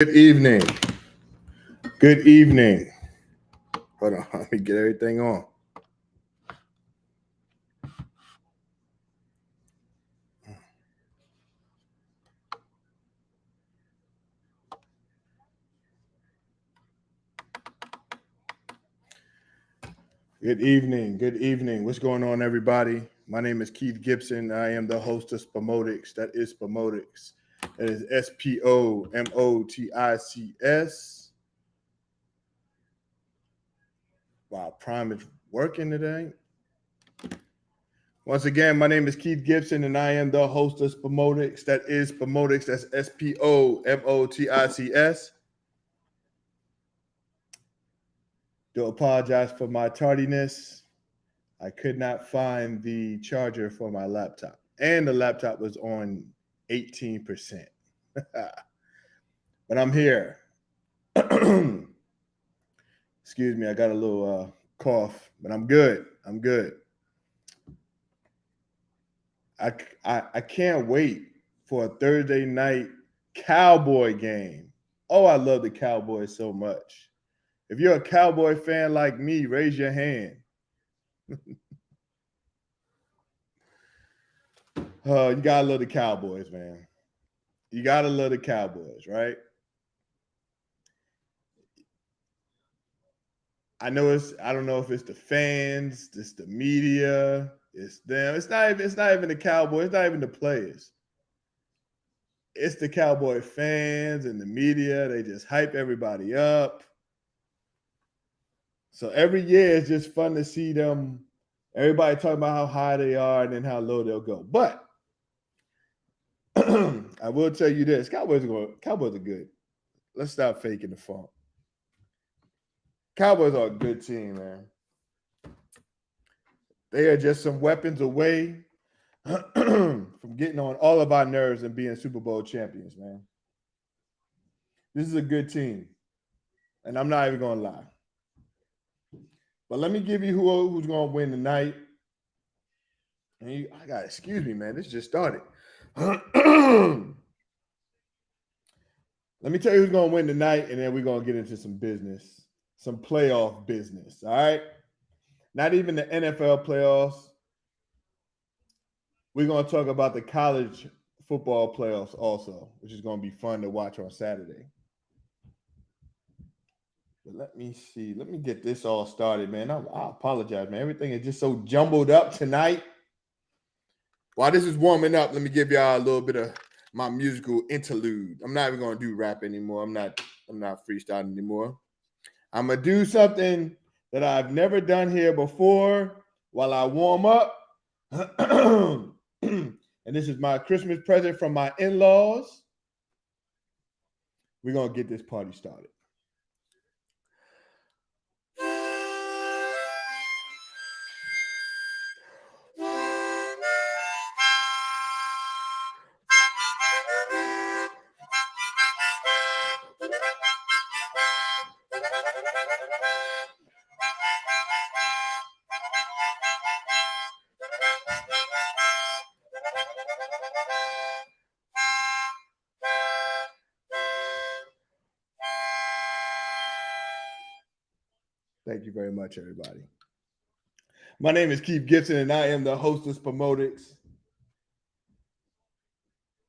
Good evening. Good evening. Hold on, let me get everything on. Good evening. Good evening. What's going on, everybody? My name is Keith Gibson. I am the host of Spomotics. That is Spomotics. That is Spomotics. Wow, Prime is working today. Once again, my name is Keith Gibson, and I am the host of Spomotics. That is Spomotics. That's Spomotics. Do apologize for my tardiness. I could not find the charger for my laptop, and the laptop was on 18%. But I'm here. Excuse me, I got a little cough, but I'm good. I'm good. I can't wait for a Thursday night Cowboy game. Oh, I love the Cowboys so much. If you're a Cowboy fan like me, raise your hand. You gotta love the Cowboys, man. You gotta love the Cowboys, right? I don't know if it's the fans, it's the media, it's them. It's not even the Cowboys, it's not even the players. It's the Cowboy fans and the media. They just hype everybody up. So every year it's just fun to see them. Everybody talking about how high they are and then how low they'll go. But I will tell you this: Cowboys are good. Let's stop faking the funk. Cowboys are a good team, man. They are just some weapons away from getting on all of our nerves and being Super Bowl champions, man. This is a good team, and I'm not even going to lie. But let me give you who's going to win tonight. And excuse me, man. This just started. Let me tell you who's going to win tonight, and then we're going to get into some business, some playoff business. All right. Not even the NFL playoffs. We're going to talk about the college football playoffs also, which is going to be fun to watch on Saturday. But let me see. Let me get this all started, man. I apologize, man. Everything is just so jumbled up tonight. While this is warming up, let me give y'all a little bit of my musical interlude. I'm not even going to do rap anymore. I'm not freestyling anymore. I'm going to do something that I've never done here before while I warm up. And this is my Christmas present from my in-laws. We're going to get this party started. Thank you very much, everybody. My name is Keith Gibson, and I am the host of Spomotics.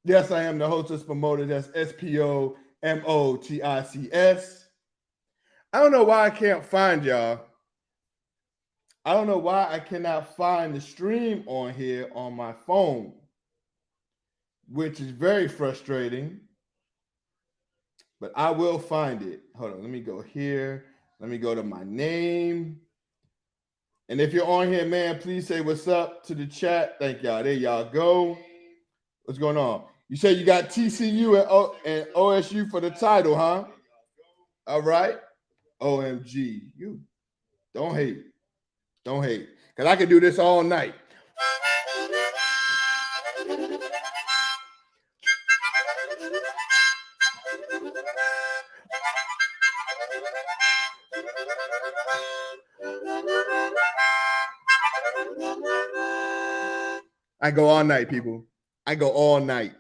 Yes, I am the host of Spomotics. That's Spomotics. I don't know why I can't find y'all. I don't know why I cannot find the stream on here on my phone, which is very frustrating. But I will find it. Hold on, let me go here. Let me go to my name. And if you're on here, man, please say what's up to the chat. Thank y'all. There y'all go. What's going on? You say you got TCU and OSU for the title, huh? All right. OMG. You don't hate. Don't hate. Because I can do this all night. I go all night, people. I go all night.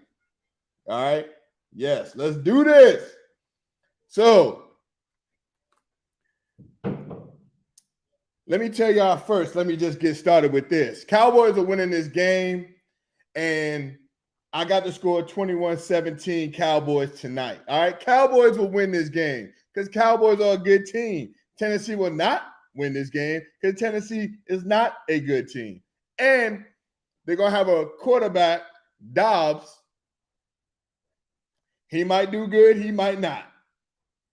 All right? Yes, let's do this. So let me tell y'all first. Let me just get started with this. Cowboys are winning this game, and I got the score 21-17 Cowboys tonight. All right. Cowboys will win this game because Cowboys are a good team. Tennessee will not win this game because Tennessee is not a good team. And they're going to have a quarterback, Dobbs. He might do good. He might not.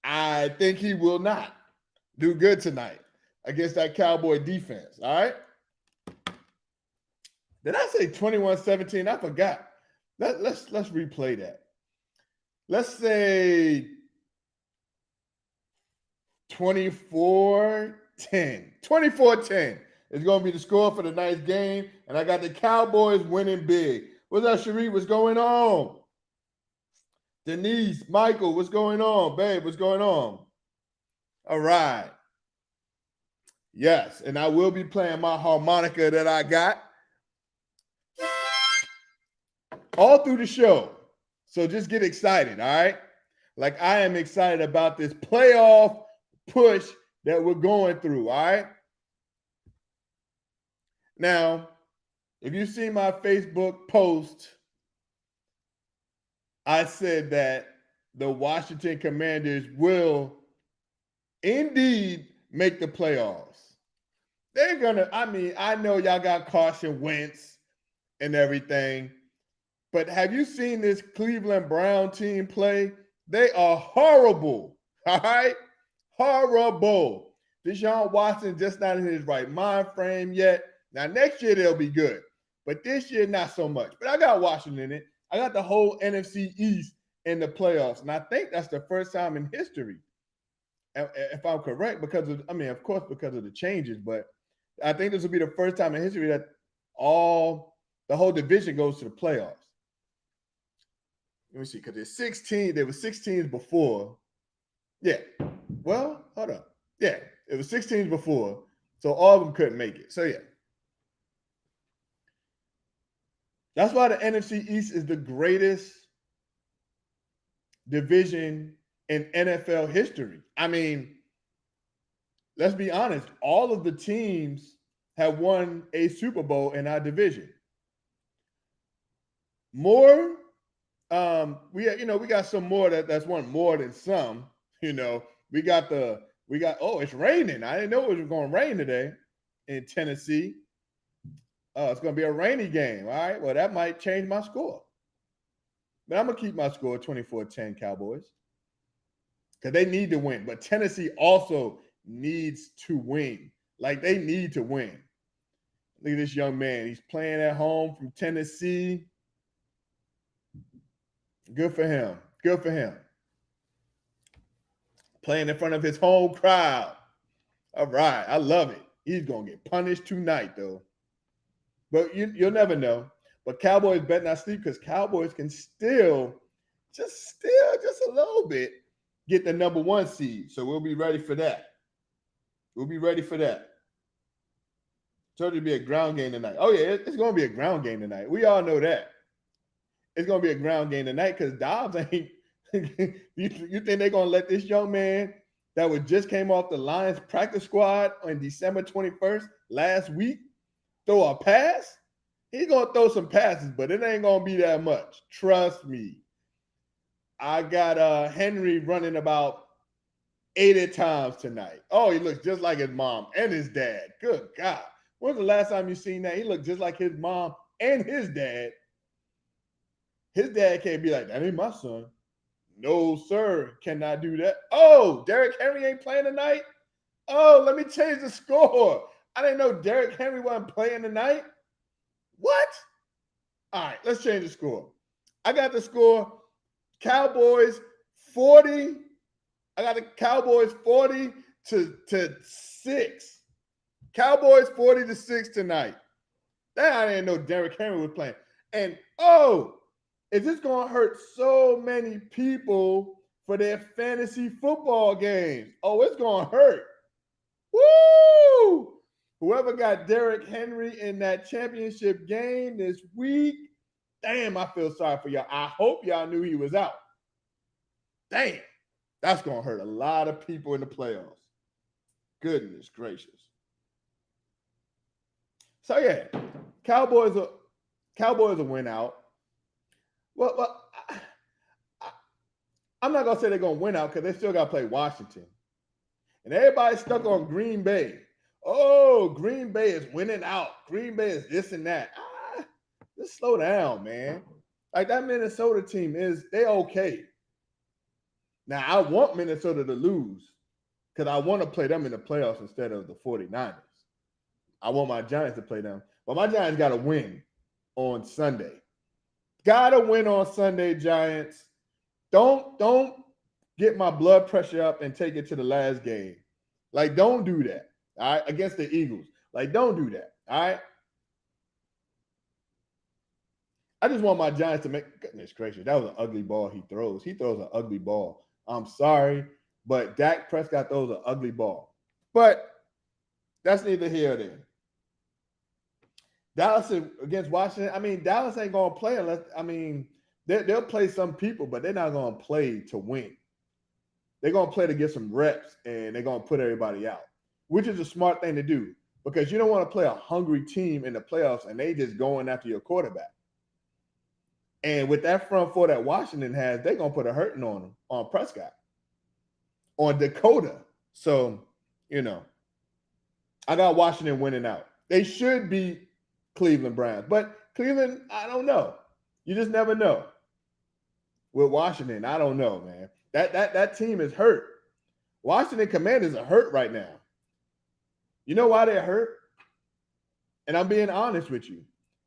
I think he will not do good tonight against that Cowboy defense. All right. Did I say 21-17? I forgot. Let's replay that. Let's say 24-10. 24-10 is going to be the score for the night's game. And I got the Cowboys winning big. What's up, Sheree? What's going on? Denise, Michael, what's going on? Babe, what's going on? All right. Yes, and I will be playing my harmonica that I got all through the show. So just get excited, all right? Like I am excited about this playoff push that we're going through, all right? Now, if you see my Facebook post, I said that the Washington Commanders will indeed make the playoffs. They're gonna, I know y'all got Carson Wentz and everything, but have you seen this Cleveland Brown team play? They are horrible, all right? Horrible. Deshaun Watson just not in his right mind frame yet. Now, next year they'll be good, but this year not so much. But I got Washington in it. I got the whole NFC East in the playoffs, and I think that's the first time in history, if I'm correct, because of, of course, because of the changes, but I think this will be the first time in history that the whole division goes to the playoffs. Let me see, because there's 16. There were 16s before. Yeah. Well, hold up. Yeah, it was 16s before, so all of them couldn't make it. So yeah. That's why the NFC East is the greatest division in NFL history. Let's be honest. All of the teams have won a Super Bowl in our division. More, we got some more that's won more than some. We got it's raining. I didn't know it was going to rain today in Tennessee. Oh, it's going to be a rainy game. All right. Well, that might change my score. But I'm going to keep my score 24-10 Cowboys because they need to win. But Tennessee also needs to win. Like, they need to win. Look at this young man. He's playing at home from Tennessee. Good for him. Good for him. Playing in front of his home crowd. All right. I love it. He's going to get punished tonight, though. But you'll never know. But Cowboys better not sleep because Cowboys can still just a little bit get the number 1 seed. So we'll be ready for that. We'll be ready for that. So it'll be a ground game tonight. Oh, yeah, it's going to be a ground game tonight. We all know that. It's going to be a ground game tonight because Dobbs ain't – you think they're going to let this young man that just came off the Lions practice squad on December 21st last week throw a pass? He's going to throw some passes, but it ain't going to be that much. Trust me. I got Henry running about 80 times tonight. Oh, he looks just like his mom and his dad. Good God. When's the last time you seen that? He looked just like his mom and his dad. His dad can't be like, that ain't my son. No, sir. Cannot do that. Oh, Derrick Henry ain't playing tonight? Oh, let me change the score. I didn't know Derrick Henry wasn't playing tonight. What? All right, let's change the score. I got the score Cowboys 40. I got the Cowboys 40 to 6. Cowboys 40 to 6 tonight. That I didn't know Derrick Henry was playing. And is this going to hurt so many people for their fantasy football games? Oh, it's going to hurt. Woo! Whoever got Derrick Henry in that championship game this week, damn, I feel sorry for y'all. I hope y'all knew he was out. Damn. That's going to hurt a lot of people in the playoffs. Goodness gracious. So yeah, Cowboys are Cowboys will win out. Well, I'm not gonna say they're gonna win out because they still got to play Washington, and everybody's stuck on Green Bay. Oh, Green Bay is winning out. Green Bay is this and that. Just slow down, man. Like that Minnesota team they okay. Now I want Minnesota to lose because I want to play them in the playoffs instead of the 49ers. I want my Giants to play them, but my Giants got to win on Sunday. Got to win on Sunday, Giants. Don't get my blood pressure up and take it to the last game. Like, don't do that. All right, against the Eagles. Like, don't do that. All right. I just want my Giants to make. Goodness gracious, that was an ugly ball he throws. He throws an ugly ball. I'm sorry, but Dak Prescott throws an ugly ball. But that's neither here nor there. Dallas against Washington. I mean, Dallas ain't gonna play unless. I mean, they'll play some people, but they're not gonna play to win. They're gonna play to get some reps, and they're gonna put everybody out, which is a smart thing to do because you don't want to play a hungry team in the playoffs and they just going after your quarterback. And with that front four that Washington has, they're gonna put a hurting on them, on Prescott, on Dakota. So, I got Washington winning out. They should be Cleveland Browns, but Cleveland, I don't know. You just never know. With Washington, I don't know, man. That team is hurt. Washington Commanders are hurt right now. You know why they're hurt? And I'm being honest with you.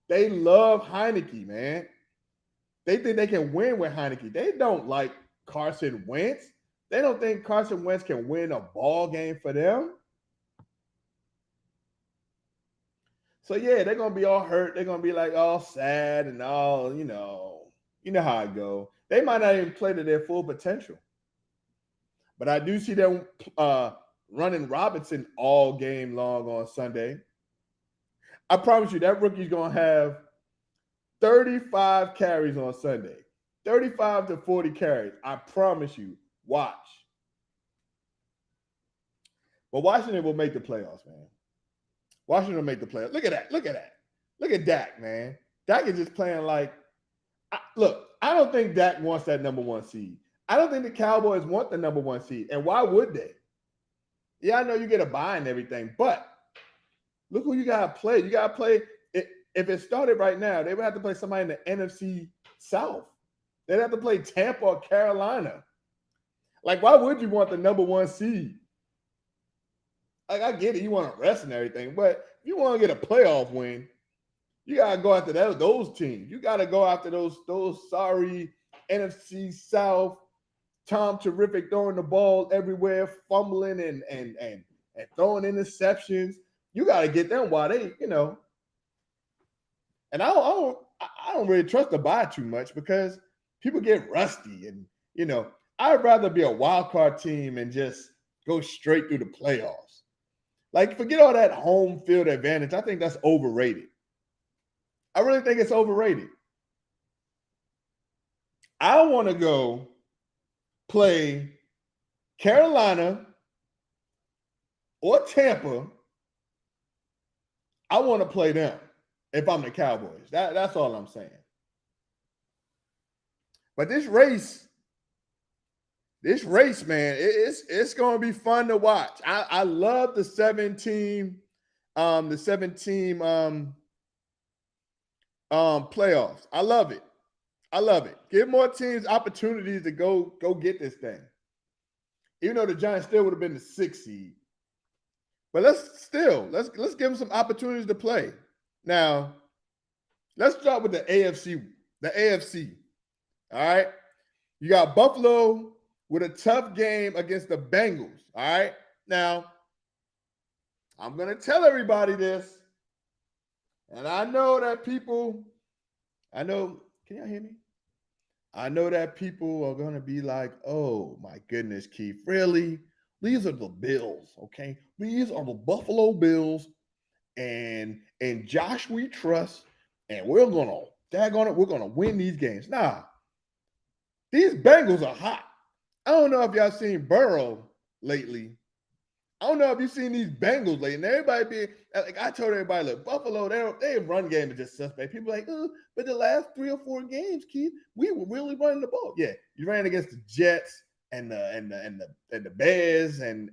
They love Heineke, man. They think they can win with Heineke. They don't like Carson Wentz. They don't think Carson Wentz can win a ball game for them. So yeah, they're gonna be all hurt. They're gonna be like all sad and all, you know how it go. They might not even play to their full potential. But I do see them running Robinson all game long on Sunday. I promise you that rookie's gonna have 35 carries on Sunday. 35 to 40 carries. I promise you. Watch. But Washington will make the playoffs, man. Washington will make the playoffs. Look at that. Look at that. Look at Dak, man. Dak is just playing like, look, I don't think Dak wants that number one seed. I don't think the Cowboys want the number one seed. And why would they? Yeah, I know you get a bye and everything, but look who you got to play. You got to play. If it started right now, they would have to play somebody in the NFC South. They'd have to play Tampa or Carolina. Like, why would you want the number one seed? Like, I get it. You want to rest and everything, but if you want to get a playoff win, you got to go after those teams. You got to go after those sorry NFC South, Tom Terrific throwing the ball everywhere, fumbling and throwing interceptions. You got to get them while they, And I don't really trust the bye too much because people get rusty, and I'd rather be a wild card team and just go straight through the playoffs. Like, forget all that home field advantage. I think that's overrated. I really think it's overrated. I want to go play Carolina or Tampa. I want to play them if I'm the Cowboys. That's all I'm saying. But this race, man, it's going to be fun to watch. I love the 7-team playoffs. I love it. Give more teams opportunities to go get this thing. Even though the Giants still would have been the 6th seed. But let's give them some opportunities to play. Now, let's start with the AFC. The AFC. All right. You got Buffalo with a tough game against the Bengals. All right. Now, I'm going to tell everybody this. And I know that can y'all hear me? I know that people are going to be like, oh my goodness, Keith, really? These are the Bills, okay? These are the Buffalo Bills, and Josh we trust, and we're gonna win these games. Nah, these Bengals are hot. I don't know if y'all seen Burrow lately. I don't know if you've seen these Bengals lately. And everybody be like, I told everybody, look, Buffalo, their run game is just suspect. People like, but the last 3 or 4 games, Keith, we were really running the ball. Yeah, you ran against the Jets and the Bears and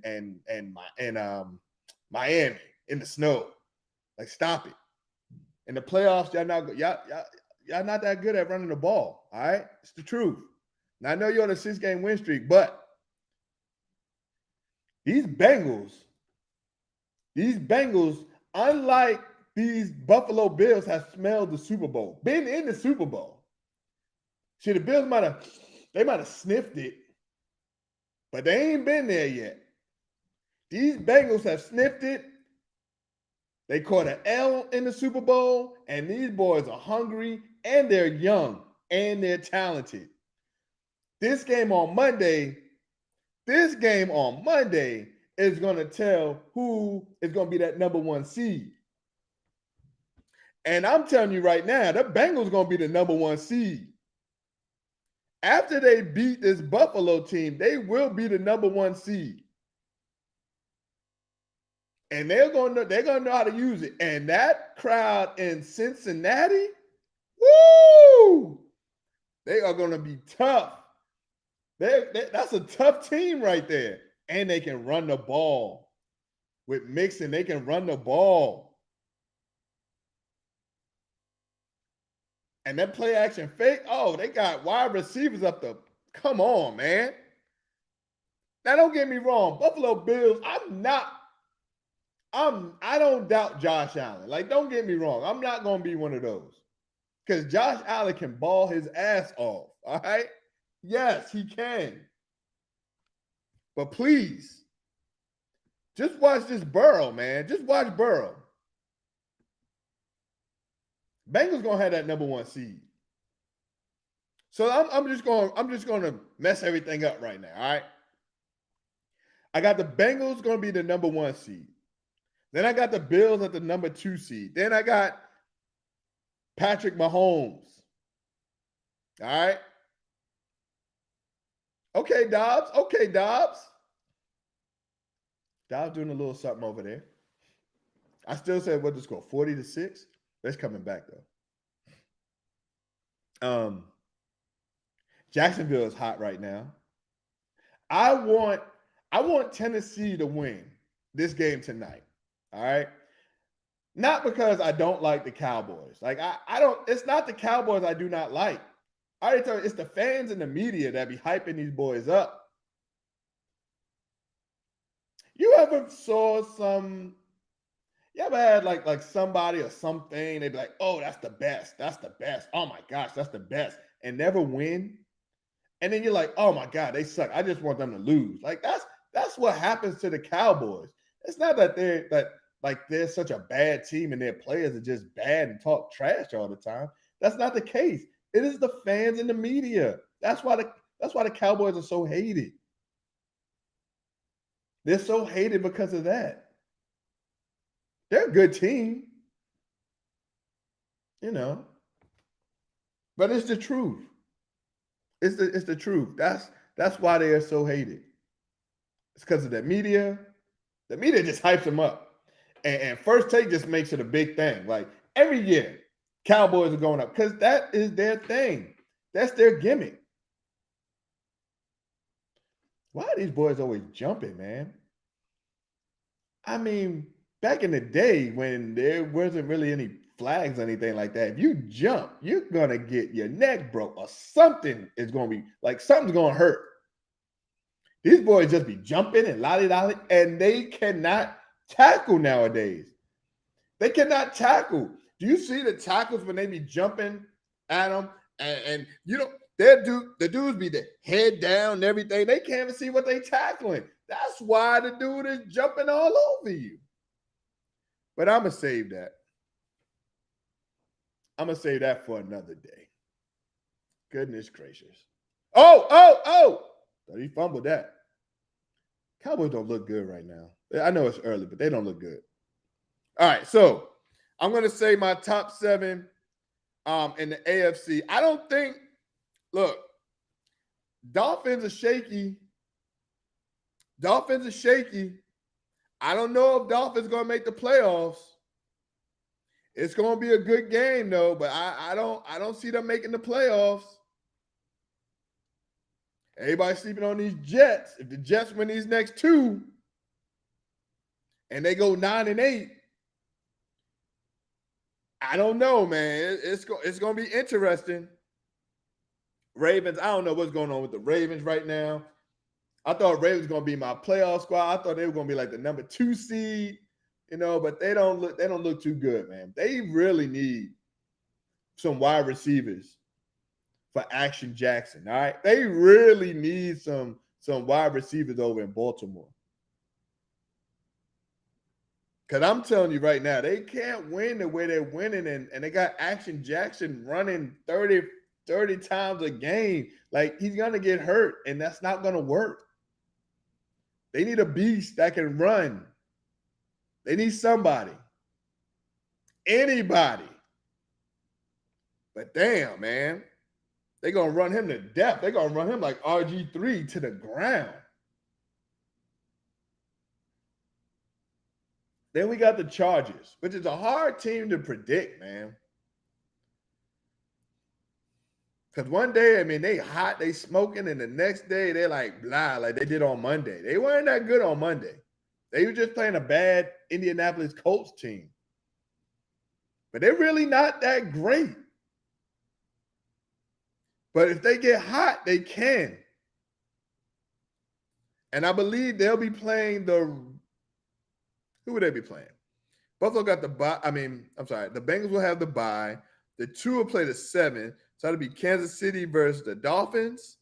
Miami in the snow. Like, stop it. In the playoffs, y'all not that good at running the ball. All right, it's the truth. Now I know you're on a 6-game win streak, but these Bengals, these Bengals, unlike these Buffalo Bills, have smelled the Super Bowl, been in the Super Bowl. See, the Bills might have sniffed it, but they ain't been there yet. These Bengals have sniffed it. They caught an L in the Super Bowl, and these boys are hungry, and they're young, and they're talented. This game on Monday is going to tell who is going to be that number 1 seed. And I'm telling you right now, the Bengals going to be the number 1 seed. After they beat this Buffalo team, they will be the number 1 seed. And they're gonna know how to use it. And that crowd in Cincinnati, woo! They are gonna be tough. That's a tough team right there. And they can run the ball. With Mixon, they can run the ball. And that play action fake, they got wide receivers up the. Come on, man. Now, don't get me wrong. Buffalo Bills, I don't doubt Josh Allen. Like, don't get me wrong. I'm not going to be one of those. Because Josh Allen can ball his ass off. All right? Yes, he can. But please, just watch this Burrow, man. Just watch Burrow. Bengals going to have that number 1 seed. So I'm just going to mess everything up right now, all right? I got the Bengals going to be the number 1 seed. Then I got the Bills at the number 2 seed. Then I got Patrick Mahomes. All right. Okay, Dobbs. Dobbs doing a little something over there. I still said what the score, 40-6. That's coming back though. Jacksonville is hot right now. I want Tennessee to win this game tonight. All right. Not because I don't like the Cowboys. Like I don't. It's not the Cowboys I do not like. I already told you, it's the fans and the media that be hyping these boys up. You ever had like somebody or something, they'd be like, oh, that's the best. Oh my gosh, that's the best. And never win. And then you're like, oh my God, they suck. I just want them to lose. Like that's what happens to the Cowboys. It's not that they're such a bad team and their players are just bad and talk trash all the time. That's not the case. It is the fans and the media. That's why the Cowboys are so hated. They're so hated because of that. They're a good team, but it's the truth. It's the truth. That's why they are so hated. It's because of the media. The media just hypes them up, and First Take just makes it a big thing. Like every year, Cowboys are going up because that is their thing. That's their gimmick. Why are these boys always jumping, man? I mean, back in the day when there wasn't really any flags or anything like that, if you jump, you're going to get your neck broke or something is going to be like something's going to hurt. These boys just be jumping and lolly, and they cannot tackle nowadays. They cannot tackle. Do you see the tackles when they be jumping at them? And the dudes be the head down and everything. They can't even see what they tackling. That's why the dude is jumping all over you. But I'm going to save that. I'm going to save that for another day. Goodness gracious. Oh! He fumbled that. Cowboys don't look good right now. I know it's early, but they don't look good. All right, so I'm going to say my top 7 in the AFC. I don't think, look, Dolphins are shaky. Dolphins are shaky. I don't know if Dolphins going to make the playoffs. It's going to be a good game though, but I don't see them making the playoffs. Everybody sleeping on these Jets. If the Jets win these next two and they go 9-8, I don't know, man. It's going to be interesting. Ravens, I don't know what's going on with the Ravens right now. I thought Ravens was going to be my playoff squad. I thought they were going to be like the number 2 seed, but they don't look too good, man. They really need some wide receivers for Action Jackson. All right. They really need some wide receivers over in Baltimore. Because I'm telling you right now, they can't win the way they're winning, and they got Action Jackson running 30 times a game. Like, he's going to get hurt, and that's not going to work. They need a beast that can run. They need somebody. Anybody. But damn, man. They're going to run him to death. They're going to run him like RG3 to the ground. Then we got the Chargers, which is a hard team to predict, man. Because one day, I mean, they hot, they smoking, and the next day they're like blah, like they did on Monday. They weren't that good on Monday. They were just playing a bad Indianapolis Colts team. But they're really not that great. But if they get hot, they can. And I believe they'll be playing who would they be playing? Buffalo got the bye. The Bengals will have the bye. The 2 will play the 7. So it'll be Kansas City versus the Dolphins.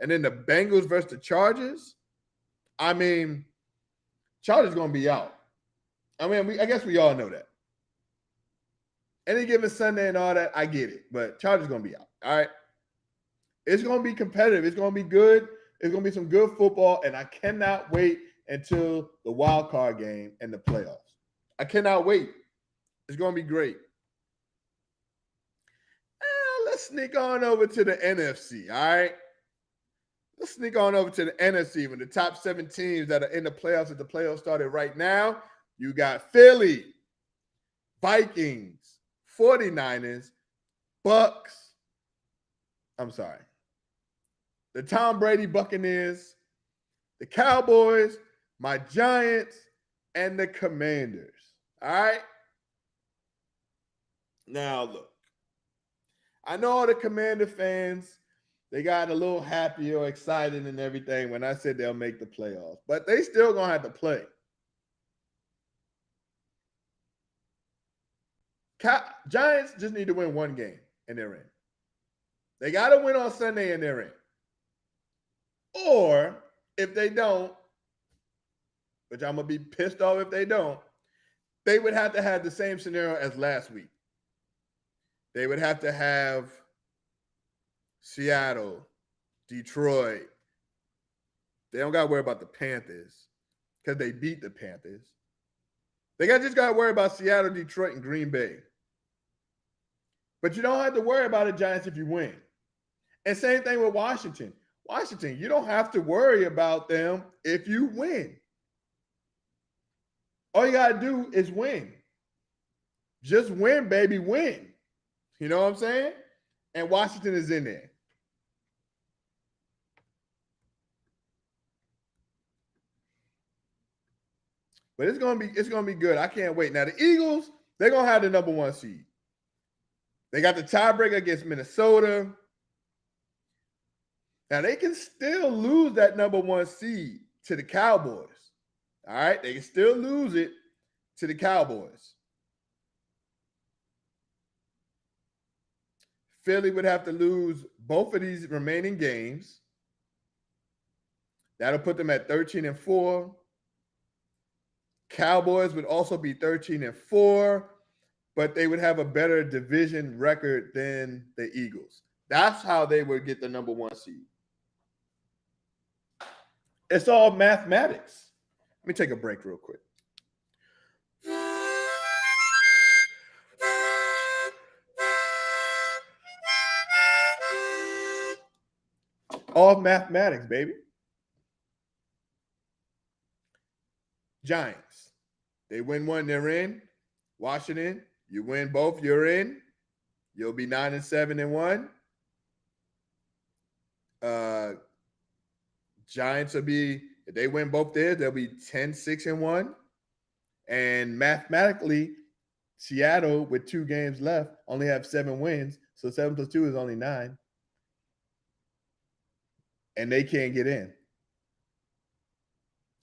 And then the Bengals versus the Chargers. Chargers going to be out. I guess we all know that. Any given Sunday and all that, I get it. But Chargers going to be out. All right. It's going to be competitive. It's going to be good. It's going to be some good football. And I cannot wait until the wild card game and the playoffs. I cannot wait. It's going to be great. Let's sneak on over to the NFC, all right? Let's sneak on over to the NFC with the top 7 teams that are in the playoffs. If the playoffs started right now, you got Philly, Vikings, 49ers, Bucks. The Tom Brady Buccaneers, the Cowboys, my Giants, and the Commanders. All right? Now, look. I know all the Commander fans, they got a little happy or excited and everything when I said they'll make the playoffs. But they still going to have to play. Giants just need to win one game, and they're in. They got to win on Sunday, and they're in. Or, if they don't, which I'm going to be pissed off if they don't, they would have to have the same scenario as last week. They would have to have Seattle, Detroit. They don't got to worry about the Panthers because they beat the Panthers. They just got to worry about Seattle, Detroit, and Green Bay. But you don't have to worry about the Giants if you win. And same thing with Washington. Washington, you don't have to worry about them if you win. All you got to do is win. Just win, baby, win. You know what I'm saying? And Washington is in there. But it's gonna be good. I can't wait. Now the Eagles, they're gonna have the number 1 seed. They got the tiebreaker against Minnesota. Now they can still lose that number 1 seed to the Cowboys. All right, they can still lose it to the Cowboys. Philly would have to lose both of these remaining games. That'll put them at 13-4. Cowboys would also be 13-4, but they would have a better division record than the Eagles. That's how they would get the number 1 seed. It's all mathematics. Let me take a break real quick. All mathematics, baby. Giants. They win one, they're in. Washington, you win both, you're in. You'll be 9-7-1. Uh, Giants will be, if they win both theirs, they'll be 10-6-1. And mathematically, Seattle, with 2 games left, only have 7 wins. So 7 plus 2 is only 9. And they can't get in.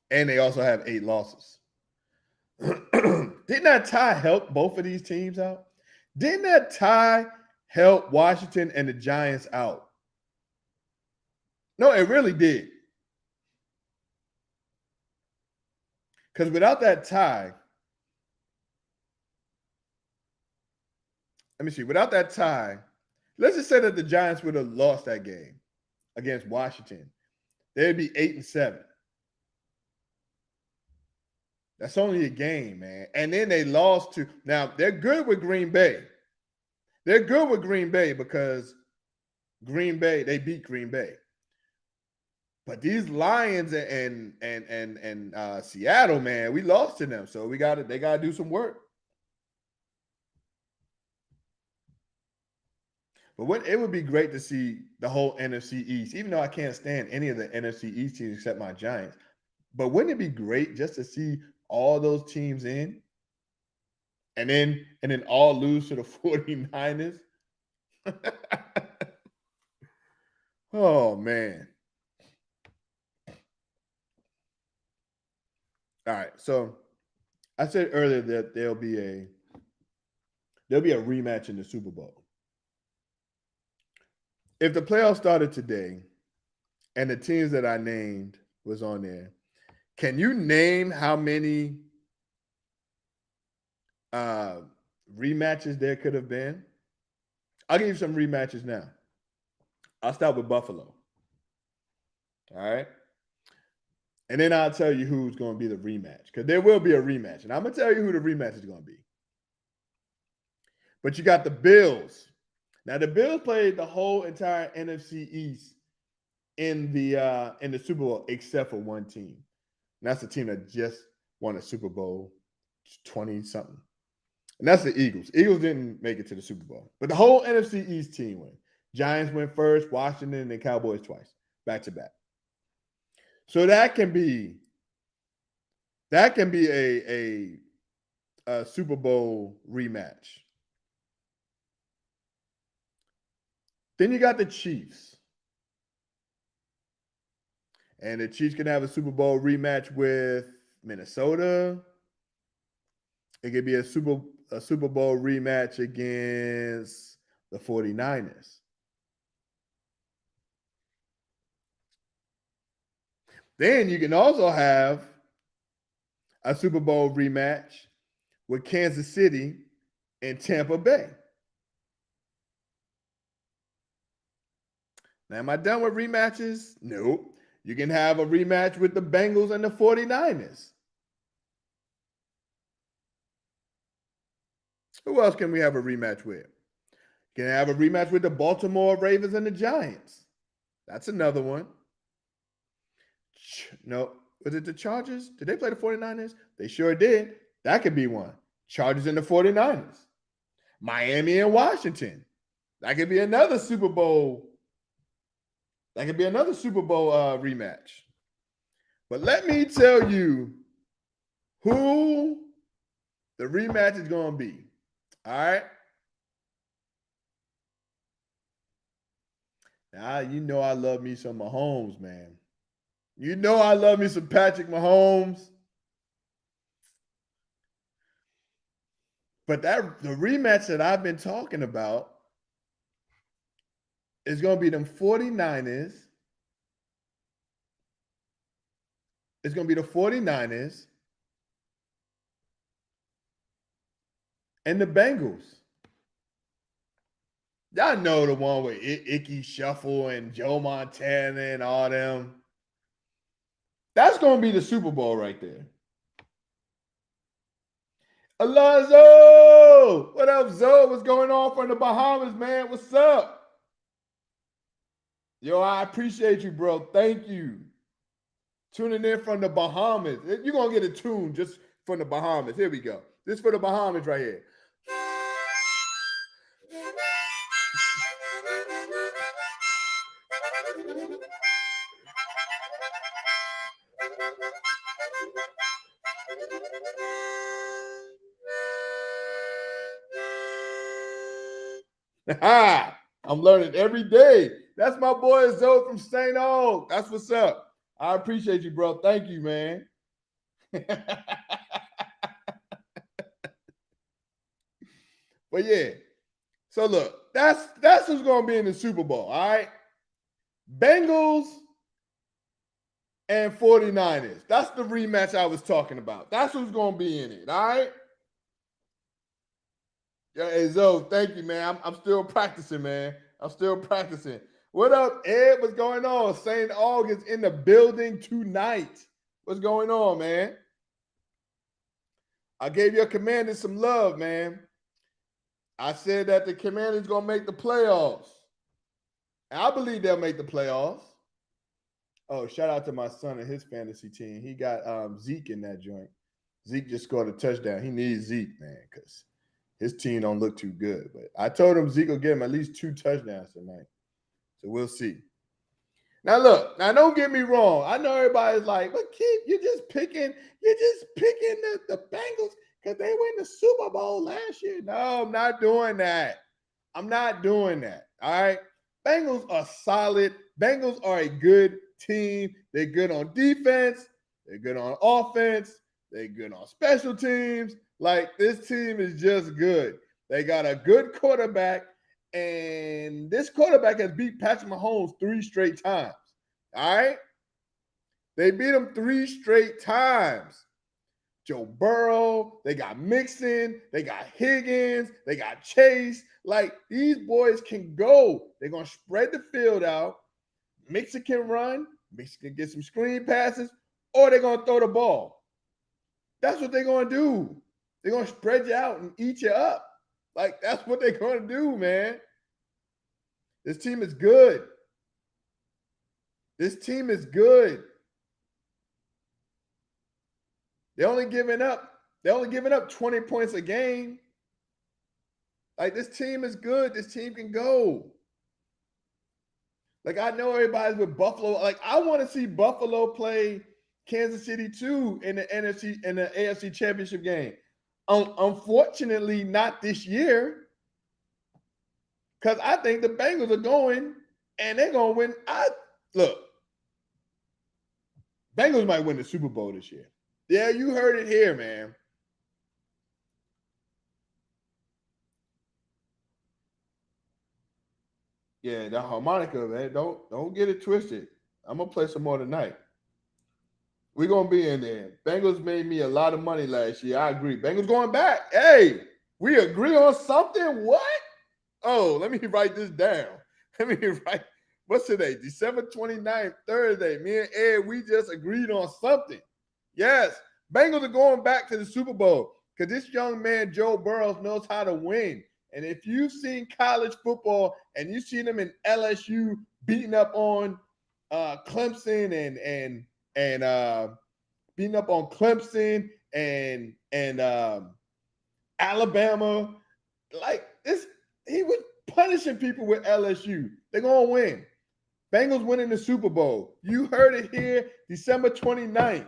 And they also have 8 losses. Didn't that tie help both of these teams out? Didn't that tie help Washington and the Giants out? No, it really did. Because without that tie, let me see, without that tie, let's just say that the Giants would have lost that game against Washington. They'd be 8-7. That's only a game, man. And then they lost to, now they're good with Green Bay. They're good with Green Bay because Green Bay, they beat Green Bay. But these Lions and Seattle, man, we lost to them. So they gotta do some work. But it would be great to see the whole NFC East, even though I can't stand any of the NFC East teams except my Giants. But wouldn't it be great just to see all those teams in and then all lose to the 49ers? Oh man. All right. So I said earlier that there'll be a rematch in the Super Bowl. If the playoffs started today and the teams that I named was on there, can you name how many rematches there could have been? I'll give you some rematches now. I'll start with Buffalo. All right. And then I'll tell you who's going to be the rematch, because there will be a rematch. And I'm going to tell you who the rematch is going to be. But you got the Bills. Now, the Bills played the whole entire NFC East in the Super Bowl except for one team. And that's the team that just won a Super Bowl 20-something. And that's the Eagles. Eagles didn't make it to the Super Bowl. But the whole NFC East team went. Giants went first, Washington, and Cowboys twice, back to back. So that can be a Super Bowl rematch. Then you got the Chiefs. And the Chiefs can have a Super Bowl rematch with Minnesota. It could be a Super Bowl rematch against the 49ers. Then you can also have a Super Bowl rematch with Kansas City and Tampa Bay. Now, am I done with rematches? Nope. You can have a rematch with the Bengals and the 49ers. Who else can we have a rematch with? Can I have a rematch with the Baltimore Ravens and the Giants? That's another one. No, was it the Chargers? Did they play the 49ers? They sure did. That could be one. Chargers and the 49ers. Miami and Washington. That could be another Super Bowl. That could be another Super Bowl rematch. But let me tell you who the rematch is going to be. All right? Now, you know I love me some Mahomes, man. You know I love me some Patrick Mahomes. But the rematch that I've been talking about is going to be them 49ers. It's going to be the 49ers and the Bengals. Y'all know the one with Icky Shuffle and Joe Montana and all them. That's going to be the Super Bowl right there. Alonzo! What up, Zoe? What's going on from the Bahamas, man? What's up? Yo, I appreciate you, bro. Thank you. Tuning in from the Bahamas. You're going to get a tune just from the Bahamas. Here we go. This for the Bahamas right here. I'm learning every day. That's my boy Zoe from St. Aug. That's what's up. I appreciate you, bro. Thank you, man. But yeah. So look, that's who's gonna be in the Super Bowl. All right. Bengals and 49ers. That's the rematch I was talking about. That's who's gonna be in it. All right. Yeah, hey Zoe, thank you, man. I'm still practicing, man. I'm still practicing. What up, Ed? What's going on? St. August in the building tonight. What's going on, man? I gave your Commanders some love, man. I said that the Commanders gonna make the playoffs. I believe they'll make the playoffs. Oh, shout out to my son and his fantasy team. He got Zeke in that joint. Zeke just scored a touchdown. He needs Zeke, man, because his team don't look too good. But I told him Zeke will get him at least 2 touchdowns tonight. So we'll see. Now look, now don't get me wrong. I know everybody's like, but Keith, you're just picking the Bengals because they win the Super Bowl last year. No, I'm not doing that. I'm not doing that. All right. Bengals are solid. Bengals are a good team. They're good on defense. They're good on offense. They're good on special teams. Like, this team is just good. They got a good quarterback, and this quarterback has beat Patrick Mahomes 3 straight times. All right? They beat him 3 straight times. Joe Burrow, they got Mixon, they got Higgins, they got Chase. Like, these boys can go. They're going to spread the field out. Mixon can run. Mixon can get some screen passes, or they're going to throw the ball. That's what they're going to do. They're going to spread you out and eat you up. Like, that's what they're going to do, man. This team is good. This team is good. They're only giving up 20 points a game. Like, this team is good. This team can go. Like, I know everybody's with Buffalo. Like, I want to see Buffalo play Kansas City too in the AFC Championship game. Unfortunately, not this year. Because I think the Bengals are going and they're going to win. Look, Bengals might win the Super Bowl this year. Yeah, you heard it here, man. Yeah, the harmonica, man. Don't get it twisted. I'm gonna play some more tonight. We're gonna be in there. Bengals made me a lot of money last year. I agree. Bengals going back. Hey, we agree on something. What? Oh, let me write this down. Let me write. What's today? December 29th, Thursday. Me and Ed, we just agreed on something. Yes, Bengals are going back to the Super Bowl because this young man, Joe Burrow, knows how to win. And if you've seen college football and you've seen him in LSU beating up on Clemson and beating up on Clemson and Alabama, like this, he was punishing people with LSU. They're gonna win. Bengals winning the Super Bowl. You heard it here, December 29th.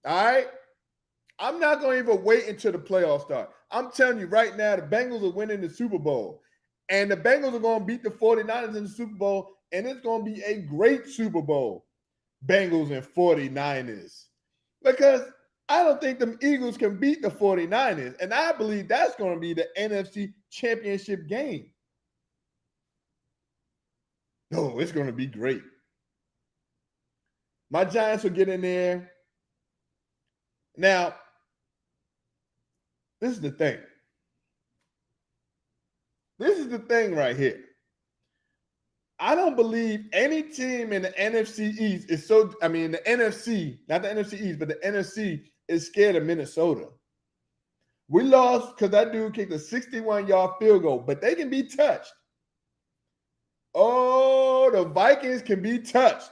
All right. I'm not going to even wait until the playoffs start. I'm telling you right now, the Bengals are winning the Super Bowl. And the Bengals are going to beat the 49ers in the Super Bowl. And it's going to be a great Super Bowl. Bengals and 49ers. Because I don't think the Eagles can beat the 49ers. And I believe that's going to be the NFC Championship game. No, it's going to be great. My Giants will get in there. Now, this is the thing. This is the thing right here. I don't believe any team in the NFC East is the NFC, not the NFC East, but the NFC is scared of Minnesota. We lost because that dude kicked a 61-yard field goal, but they can be touched. Oh, the Vikings can be touched.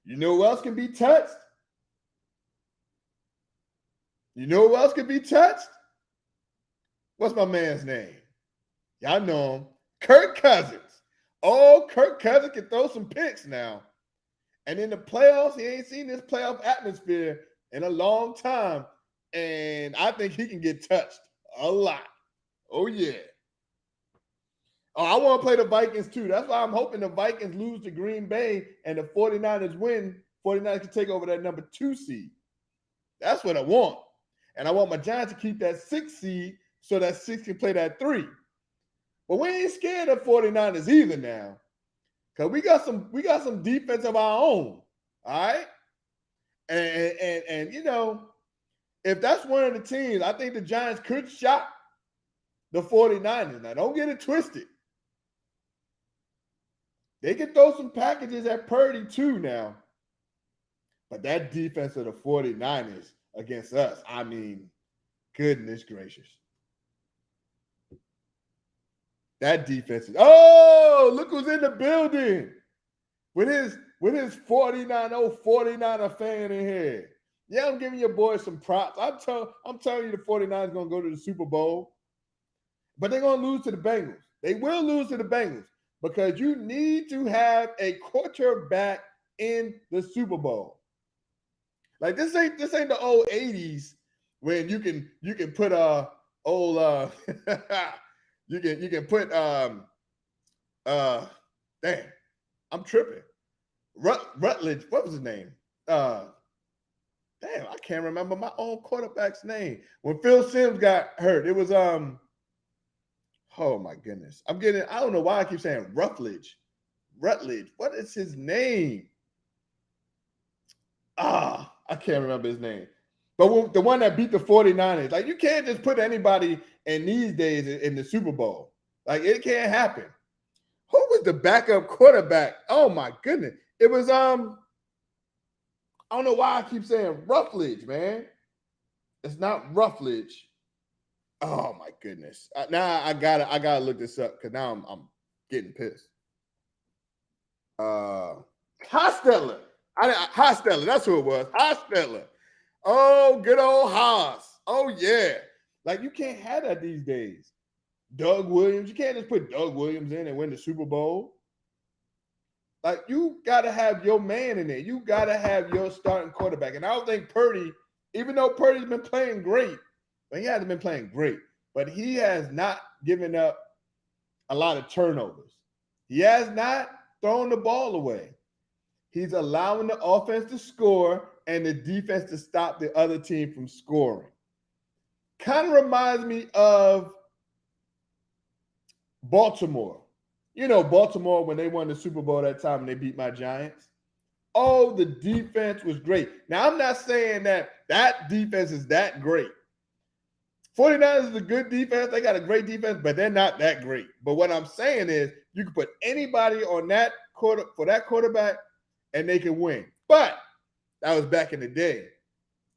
You know who else can be touched? You know who else can be touched? What's my man's name? Y'all know him. Kirk Cousins. Oh, Kirk Cousins can throw some picks now. And in the playoffs, he ain't seen this playoff atmosphere in a long time. And I think he can get touched a lot. Oh, yeah. Oh, I want to play the Vikings too. That's why I'm hoping the Vikings lose to Green Bay and the 49ers win. 49ers can take over that number 2 seed. That's what I want. And I want my Giants to keep that 6 seed so that 6 can play that 3. But we ain't scared of 49ers either now. Because we got some defense of our own. All right. And you know, if that's one of the teams, I think the Giants could shock the 49ers. Now, don't get it twisted. They can throw some packages at Purdy too now. But that defense of the 49ers against us, I mean, goodness gracious. That defense is, oh, look who's in the building with his 49er fan in here. Yeah, I'm giving your boys some props. I'm telling you the 49ers going to go to the Super Bowl. But they're going to lose to the Bengals. They will lose to the Bengals because you need to have a quarterback in the Super Bowl. Like this ain't the old 80s when you can put old you can put damn, I'm tripping. Rutledge, what was his name? Damn, I can't remember my own quarterback's name. When Phil Simms got hurt, it was oh my goodness. I don't know why I keep saying Rutledge. What is his name? I can't remember his name. But the one that beat the 49ers, like you can't just put anybody in these days in the Super Bowl. Like it can't happen. Who was the backup quarterback? Oh my goodness. It was I don't know why I keep saying Ruffledge, man. It's not Ruffledge. Oh my goodness. Now I gotta look this up because now I'm getting pissed. Hostetler. Hostetler, that's who it was. Hostetler. Oh, good old Haas. Oh, yeah. Like, you can't have that these days. Doug Williams. You can't just put Doug Williams in and win the Super Bowl. Like, you got to have your man in there. You got to have your starting quarterback. And I don't think Purdy, even though Purdy's been playing great, but he hasn't been playing great, but he has not given up a lot of turnovers. He has not thrown the ball away. He's allowing the offense to score and the defense to stop the other team from scoring. Kind of reminds me of Baltimore. You know, Baltimore, when they won the Super Bowl that time and they beat my Giants. Oh, the defense was great. Now, I'm not saying that defense is that great. 49ers is a good defense. They got a great defense, but they're not that great. But what I'm saying is you can put anybody on that quarterback and they can win. But that was back in the day.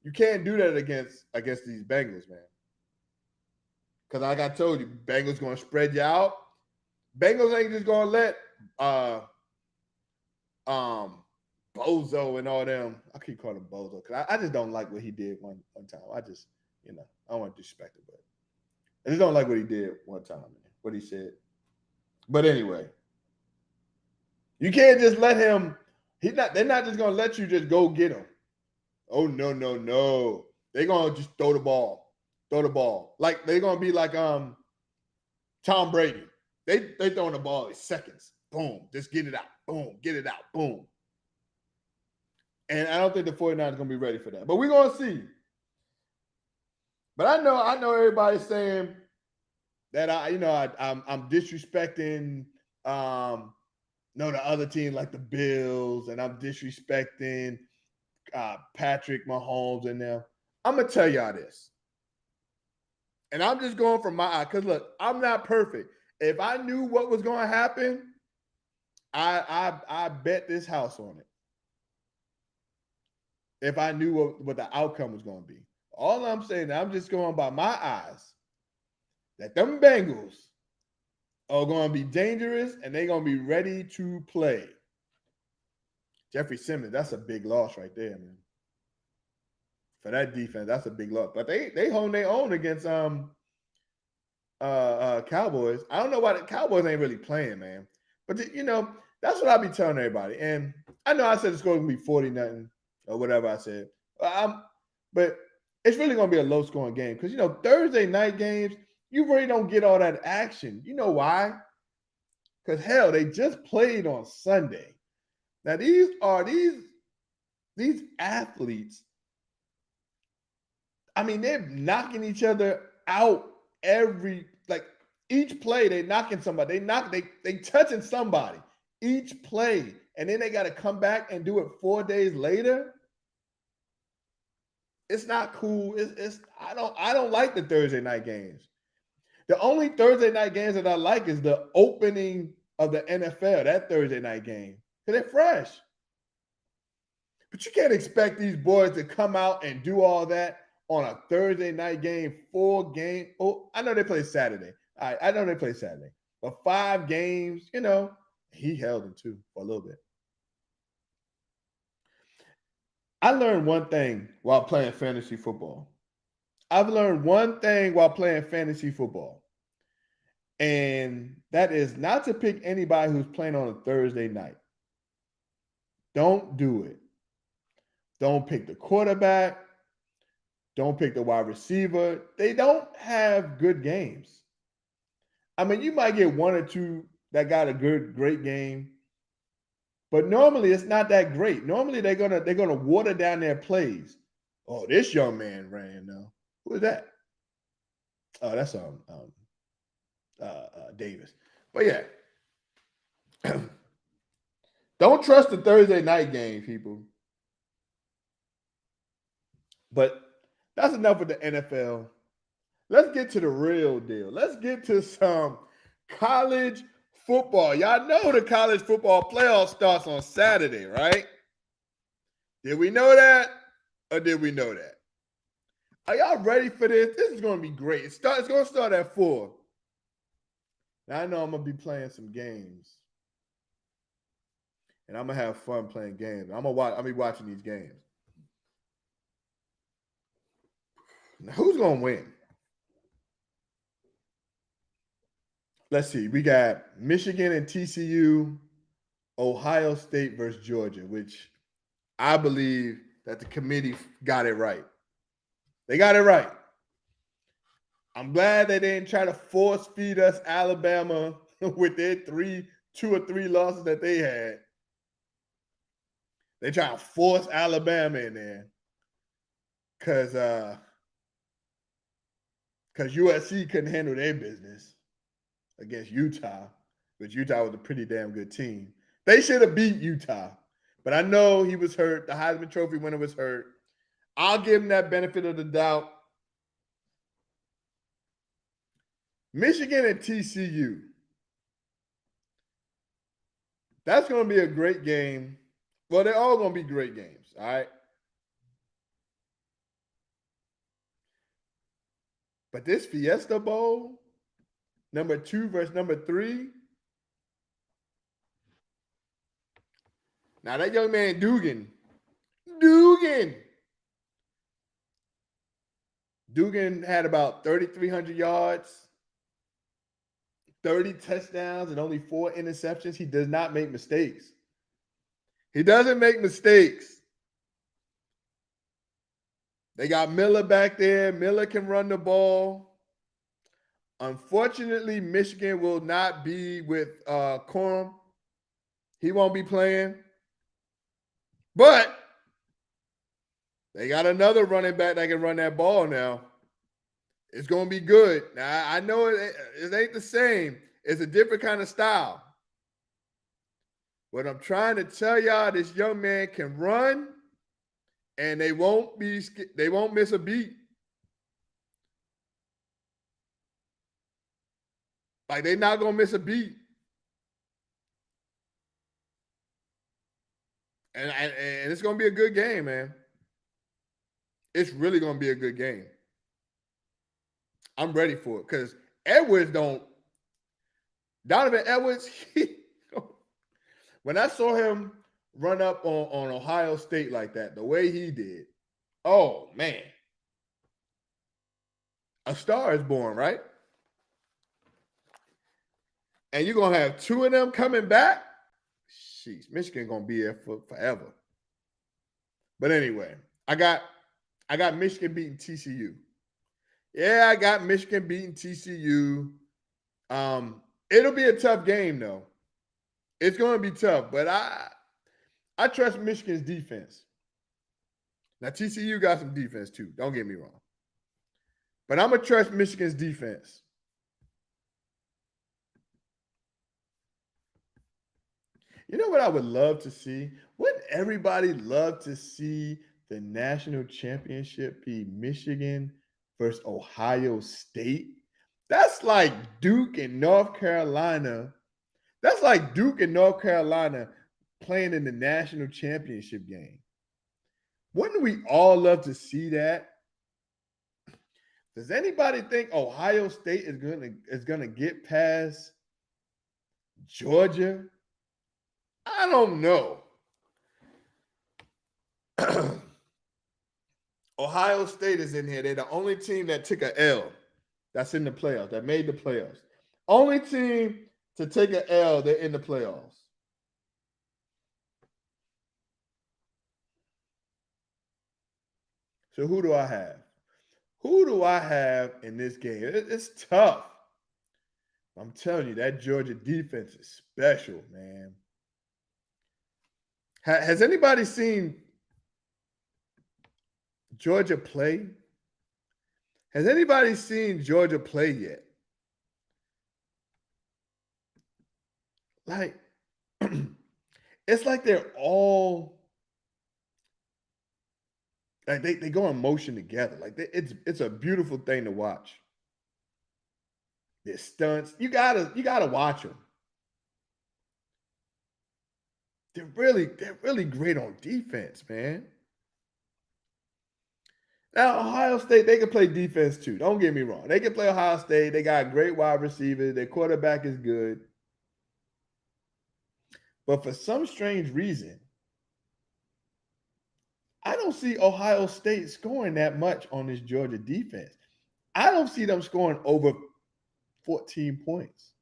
You can't do that against these Bengals, man. Because like I told you, Bengals going to spread you out. Bengals ain't just going to let Bozo and all them. I keep calling him Bozo because I just don't like what he did one time. I just, I don't want to disrespect him, but I just don't like what he did one time, man, what he said. But anyway, you can't just let him. They're not just gonna let you just go get him. Oh no. They're gonna just throw the ball. Like they're gonna be like Tom Brady. They throwing the ball in seconds. Boom. Just get it out. Boom. Get it out. Boom. And I don't think the 49ers are gonna be ready for that. But we're gonna see. But I know everybody's saying that I'm disrespecting the other team like the Bills, and I'm disrespecting Patrick Mahomes and them. I'm gonna tell y'all this, and I'm just going from my eye because look, I'm not perfect. If I knew what was going to happen, I bet this house on it. If I knew what the outcome was going to be, all I'm saying, I'm just going by my eyes that them Bengals are going to be dangerous and they're going to be ready to play. Jeffrey Simmons, that's a big loss right there, man. For that defense, that's a big loss. But they hold their own against Cowboys. I don't know why the Cowboys ain't really playing, man. But that's what I be telling everybody. And I know I said it's going to be 40-0 or whatever I said. But it's really going to be a low scoring game because Thursday night games, you really don't get all that action. You know why? Because hell, they just played on Sunday. Now these athletes. I mean, they're knocking each other out each play. They knocking somebody. They touching somebody each play, and then they got to come back and do it 4 days later. It's not cool. I don't like the Thursday night games. The only Thursday night games that I like is the opening of the NFL, that Thursday night game, because they're fresh. But you can't expect these boys to come out and do all that on a Thursday night game, 4 games. Oh, I know they play Saturday. I know they play Saturday. But 5 games, he held them too for a little bit. I learned one thing while playing fantasy football. I've learned one thing while playing fantasy football. And that is not to pick anybody who's playing on a Thursday night. Don't do it. Don't pick the quarterback. Don't pick the wide receiver. They don't have good games. I mean, you might get 1 or 2 that got a great game, but normally it's not that great. Normally they're gonna water down their plays. Oh, this young man ran now. Who is that? Oh, that's Davis. But yeah, don't trust the Thursday night game, people. But that's enough with the NFL. Let's get to the real deal. Let's get to some college football. Y'all know the college football playoff starts on Saturday, right? Did we know that? Or did we know that? Are y'all ready for this? This is going to be great. It's going to start at 4. Now, I know I'm going to be playing some games. And I'm going to have fun playing games. I'll be watching these games. Now, who's going to win? Let's see. We got Michigan and TCU, Ohio State versus Georgia, which I believe that the committee got it right. They got it right. I'm glad they didn't try to force feed us Alabama with their 2 or 3 losses that they had. They try to force Alabama in there because USC couldn't handle their business against Utah, but Utah was a pretty damn good team. They should have beat Utah, but I know he was hurt. The Heisman Trophy winner was hurt. I'll give him that benefit of the doubt. Michigan and TCU. That's going to be a great game. Well, they're all going to be great games, all right? But this Fiesta Bowl, number 2 versus number 3. Now, that young man, Dugan had about 3,300 yards, 30 touchdowns, and only 4 interceptions. He does not make mistakes. He doesn't make mistakes. They got Miller back there. Miller can run the ball. Unfortunately, Michigan will not be with Corum. He won't be playing. But they got another running back that can run that ball now. It's going to be good. Now, I know it ain't the same. It's a different kind of style. But I'm trying to tell y'all, this young man can run, and they won't miss a beat. Like, they're not going to miss a beat. And it's going to be a good game, man. It's really going to be a good game. I'm ready for it because Edwards don't Donovan Edwards, when I saw him run up on Ohio State like that, the way he did, oh man, a star is born, right? And you're gonna have two of them coming back. Sheesh, Michigan gonna be there for forever. But anyway, I got Michigan beating TCU. Yeah, I got Michigan beating TCU. It'll be a tough game though. It's gonna be tough, but I trust Michigan's defense. Now TCU got some defense too. Don't get me wrong, but I'm gonna trust Michigan's defense. You know what I would love to see? Wouldn't everybody love to see the national championship be Michigan versus Ohio State? That's like Duke and North Carolina. That's like Duke and North Carolina playing in the national championship game. Wouldn't we all love to see that? Does anybody think Ohio State is gonna get past Georgia? I don't know. Ohio State is in here. They're the only team that took a L that's in the playoffs, that made the playoffs. Only team to take an L, they're in the playoffs. So who do I have? Who do I have in this game? It's tough. I'm telling you, that Georgia defense is special, man. Has anybody seen Georgia play? Has anybody seen Georgia play yet? Like, it's like they're all like they go in motion together. Like it's a beautiful thing to watch. Their stunts, you gotta watch them. They're really great on defense, man. Now, Ohio State, they can play defense too. Don't get me wrong. They can play Ohio State. They got great wide receivers. Their quarterback is good. But for some strange reason, I don't see Ohio State scoring that much on this Georgia defense. I don't see them scoring over 14 points.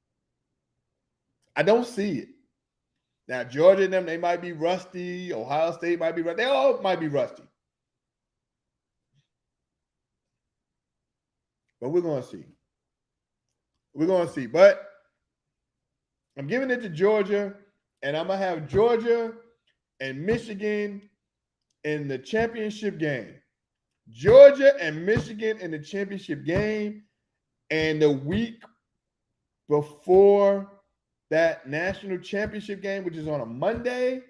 I don't see it. Now, Georgia and them, they might be rusty. Ohio State might be rusty. They all might be rusty. But we're going to see. We're going to see. But I'm giving it to Georgia, and I'm going to have Georgia and Michigan in the championship game. Georgia and Michigan in the championship game. And the week before that national championship game, which is on a Monday,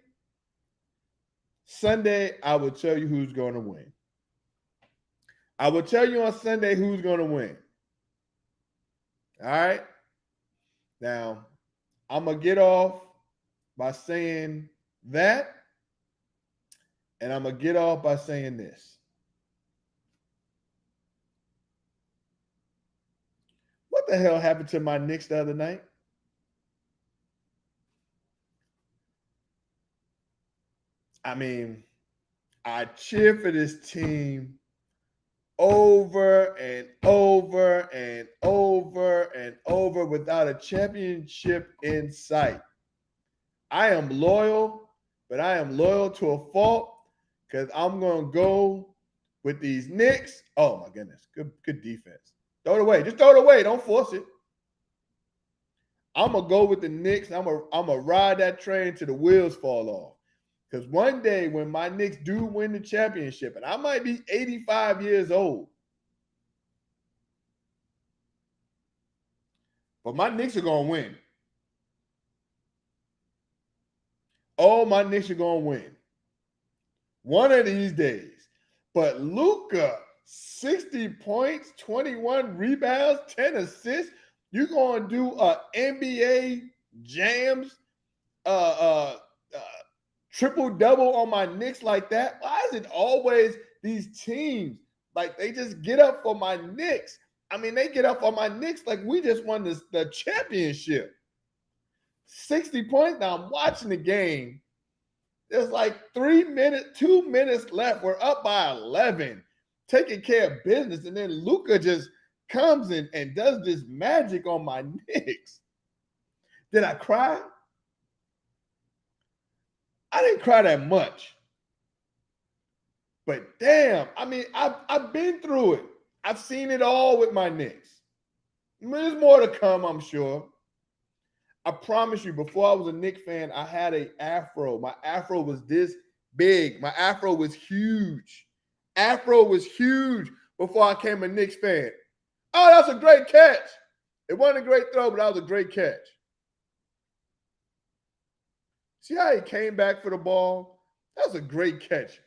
Sunday, I will tell you who's going to win. I will tell you on Sunday who's going to win. All right? Now, I'm going to get off by saying that, and I'm going to get off by saying this. What the hell happened to my Knicks the other night? I mean, I cheer for this team over and over and over and over without a championship in sight. I am loyal, but I am loyal to a fault because I'm going to go with these Knicks. Oh, my goodness. Good defense. Throw it away. Just throw it away. Don't force it. I'm going to go with the Knicks. I'm going to ride that train till the wheels fall off. Because one day when my Knicks do win the championship, and I might be 85 years old, but my Knicks are going to win. Oh, my Knicks are going to win. One of these days. But Luka, 60 points, 21 rebounds, 10 assists. You're going to do NBA jams, triple-double on my Knicks like that? Why is it always these teams, like they just get up for my Knicks? I mean, they get up on my Knicks like we just won the championship. 60 points. Now I'm watching the game. There's like 2 minutes left. We're up by 11, taking care of business. And then Luka just comes in and does this magic on my Knicks. Did I cry? I didn't cry that much. But damn, I mean, I've been through it. I've seen it all with my Knicks. There's more to come, I'm sure. I promise you, before I was a Knicks fan, I had an afro. My afro was this big. My afro was huge. Afro was huge before I became a Knicks fan. Oh, that's a great catch. It wasn't a great throw, but that was a great catch. See how he came back for the ball? That was a great catch.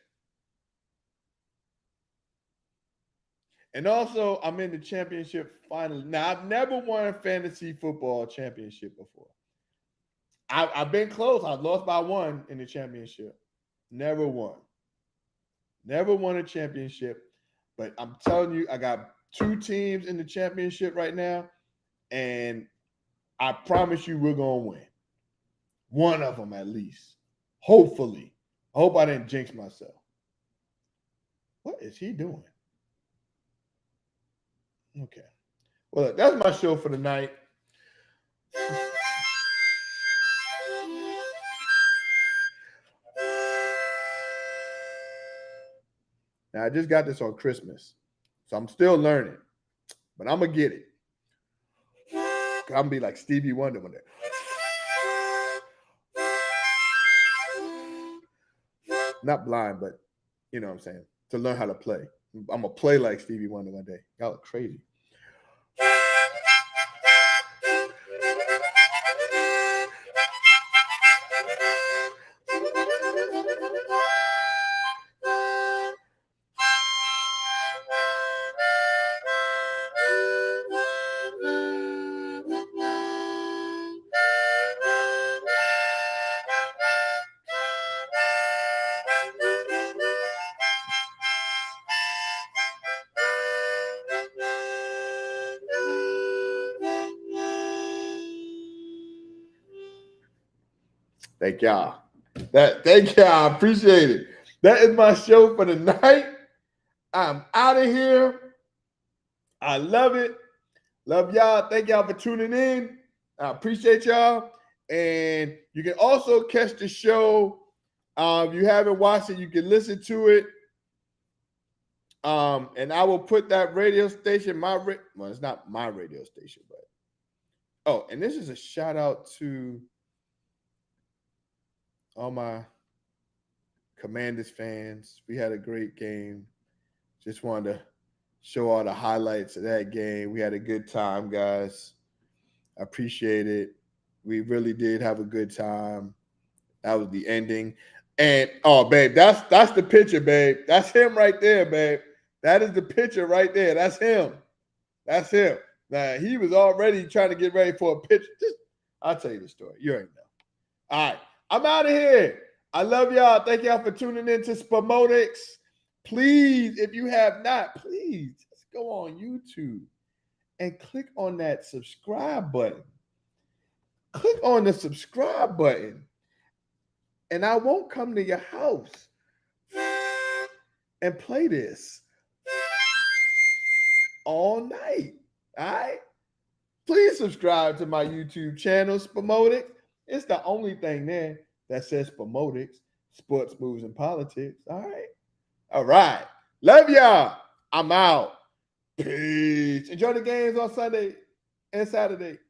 And also, I'm in the championship finally. Now, I've never won a fantasy football championship before. I've been close. I've lost by 1 in the championship. Never won. Never won a championship. But I'm telling you, I got 2 teams in the championship right now. And I promise you we're going to win. One of them at least. Hopefully. I hope I didn't jinx myself. What is he doing? Okay. Well, look, that's my show for the night. Now, I just got this on Christmas, so I'm still learning, but I'm going to get it. I'm going to be like Stevie Wonder one day. Not blind, but you know what I'm saying, to learn how to play. I'm going to play like Stevie Wonder one day. Y'all look crazy. Thank y'all. Thank y'all. I appreciate it. That is my show for the night. I'm out of here. I love it. Love y'all. Thank y'all for tuning in. I appreciate y'all. And you can also catch the show. If you haven't watched it, you can listen to it. And I will put that radio station, well, it's not my radio station, but and this is a shout out to all my Commanders fans. We had a great game. Just wanted to show all the highlights of that game. We had a good time, guys. I appreciate it. We really did have a good time. That was the ending. And babe, that's the picture, babe. That's him right there, babe. That is the picture right there. That's him. That's him. Now, he was already trying to get ready for a picture. I'll tell you the story. You already know. All right. I'm out of here. I love y'all. Thank y'all for tuning in to Spomotics. Please, if you have not, please just go on YouTube and click on that subscribe button. Click on the subscribe button. And I won't come to your house and play this all night. All right? Please subscribe to my YouTube channel, Spomotics. It's the only thing there that says Spomotics, sports, moves, and politics. All right? All right. Love y'all. I'm out. Peace. Enjoy the games on Sunday and Saturday.